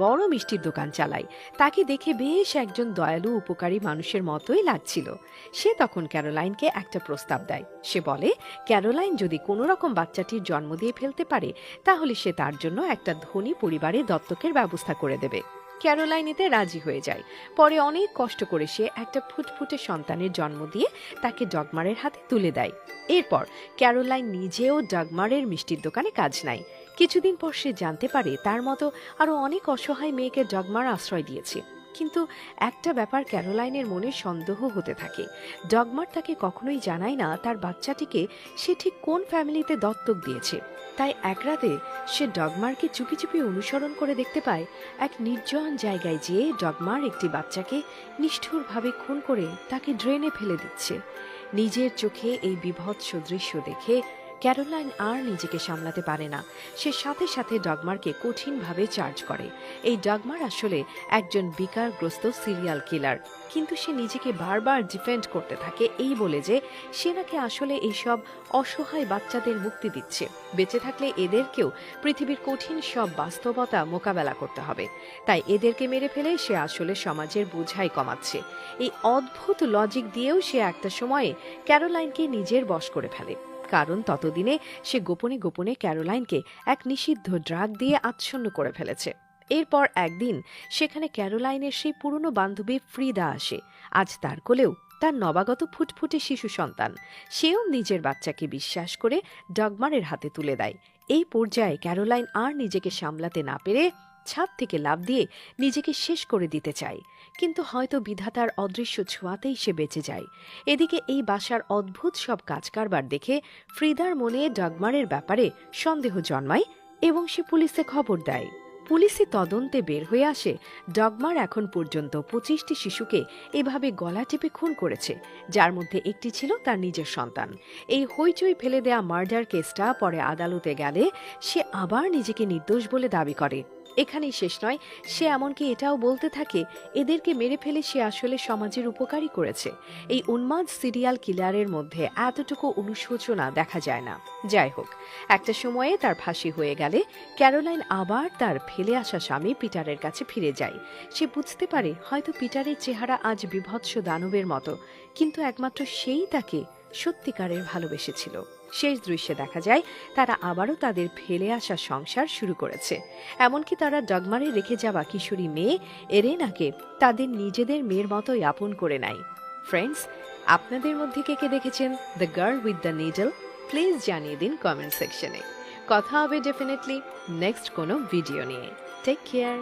বড় মিষ্টির দোকান চালায়। তাকে দেখে বেশ একজন দয়ালু উপকারী মানুষের মতোই লাগছিল। সে তখন ক্যারোলাইনকে একটা প্রস্তাব দেয়। সে বলে ক্যারোলাইন যদি কোনো রকম বাচ্চাটির জন্ম দিয়ে ফেলতে পারে তাহলে সে তার জন্য একটা ধনী পরিবারে দত্তকের ব্যবস্থা করে দেবে। ক্যারোলাইন এতে রাজি হয়ে যায়। পরে অনেক কষ্ট করে সে একটা ফুটফুটে সন্তানের জন্ম দিয়ে তাকে ডগমারের হাতে তুলে দেয়। এরপর ক্যারোলাইন নিজেও ডগমারের মিষ্টির দোকানে কাজ নেয়। কিছুদিন পর সে জানতে পারে তার মতো আরো অনেক অসহায় মেয়েকে ডগমার আশ্রয় দিয়েছে। কিন্তু একটা ব্যাপার ক্যারোলাইনের মনে সন্দেহ হতে থাকে। ডগমার তাকে কখনোই জানায় না তার বাচ্চাটিকে সে ঠিক কোন ফ্যামিলিতে দত্তক দিয়েছে। তাই এক রাতে সে ডগমারকে চুপি চুপি অনুসরণ করে দেখতে পায় এক নির্জন জায়গায় যেয়ে ডগমার একটি বাচ্চাকে নিষ্ঠুরভাবে খুন করে তাকে ড্রেনে ফেলে দিচ্ছে। নিজের চোখে এই বীভৎস দৃশ্য দেখে ক্যারোলাইন আর নিজেকে সামলাতে পারে না। সে সাথে সাথে ডগমারকে কঠিনভাবে চার্জ করে। এই ডগমার আসলে একজন বিকারগ্রস্ত সিরিয়াল কিলার, কিন্তু সে নিজেকে বারবার ডিফেন্ড করতে থাকে এই বলে যে সে নাকি আসলে এইসব অসহায় বাচ্চাদের মুক্তি দিচ্ছে। বেঁচে থাকলে এদেরকেও পৃথিবীর কঠিন সব বাস্তবতা মোকাবেলা করতে হবে, তাই এদেরকে মেরে ফেলে সে আসলে সমাজের বোঝাই কমাচ্ছে। এই অদ্ভুত লজিক দিয়েও সে একটা সময়ে ক্যারোলাইনকে নিজের বশ করে ফেলে, কারণ ততদিনে সে গোপনে গোপনে ক্যারোলাইনকে এক নিষিদ্ধ ড্রাগ দিয়ে আচ্ছন্ন করে ফেলেছে। এরপর একদিন সেখানে ক্যারোলাইনের সেই পুরনো বান্ধবী ফ্রিদা আসে। আজ তার কোলেও তার নবাগত ফুটফুটে শিশু সন্তান। সেও নিজের বাচ্চাকে বিশ্বাস করে ডগমারের হাতে তুলে দেয়। এই পর্যায়ে ক্যারোলাইন আর নিজেকে সামলাতে না পেরে ছাদ থেকে লাফ দিয়ে নিজেকে শেষ করে দিতে চায়, কিন্তু হয়তো বিধাতার অদৃশ্য ছোঁয়াতেই সে বেঁচে যায়। এদিকে এই বাসার অদ্ভুত সব কাজকারবার দেখে ফ্রিদার মনে ডগমারের ব্যাপারে সন্দেহ জন্মায় এবং সে পুলিশে খবর দেয়। পুলিশি তদন্তে বের হয়ে আসে ডগমার এখন পর্যন্ত 25টি শিশুকে এভাবে গলা টিপে খুন করেছে, যার মধ্যে একটি ছিল তার নিজের সন্তান। এই হইচই ফেলে দেয়া মার্ডার কেসটা পরে আদালতে গেলে সে আবার নিজেকে নির্দোষ বলে দাবি করে। এখানেই শেষ নয়, সে এমনকি এটাও বলতে থাকে এদেরকে মেরে ফেলে সে আসলে সমাজের উপকারই করেছে। এই উন্মাদ সিরিয়াল কিলারের মধ্যে এতটুকু অনুশোচনা দেখা যায় না। যাই হোক, একটা সময়ে তার ফাঁসি হয়ে গেলে ক্যারোলাইন আবার তার ফেলে আসা স্বামী পিটারের কাছে ফিরে যায়। সে বুঝতে পারে হয়তো পিটারের চেহারা আজ বিভৎস দানবের মতো, কিন্তু একমাত্র সেই তাকে সত্যিকারের ভালোবেসেছিল। শেষ দৃশ্যে দেখা যায় তারা আবারও তাদের ফেলে আসা সংসার শুরু করেছে। এমনকি তারা ডগমারে রেখে যাওয়া কিশোরী মেয়ে এরেনাকে তাদের নিজেদের মেয়ের মতোই আপন করে নেয়। ফ্রেন্ডস, আপনাদের মধ্যে কে কে দেখেছেন the girl with the needle? Please জানিয়ে দিন কমেন্ট সেকশনে। কথা হবে ডেফিনেটলি নেক্সট কোনো ভিডিও নিয়ে। Take care.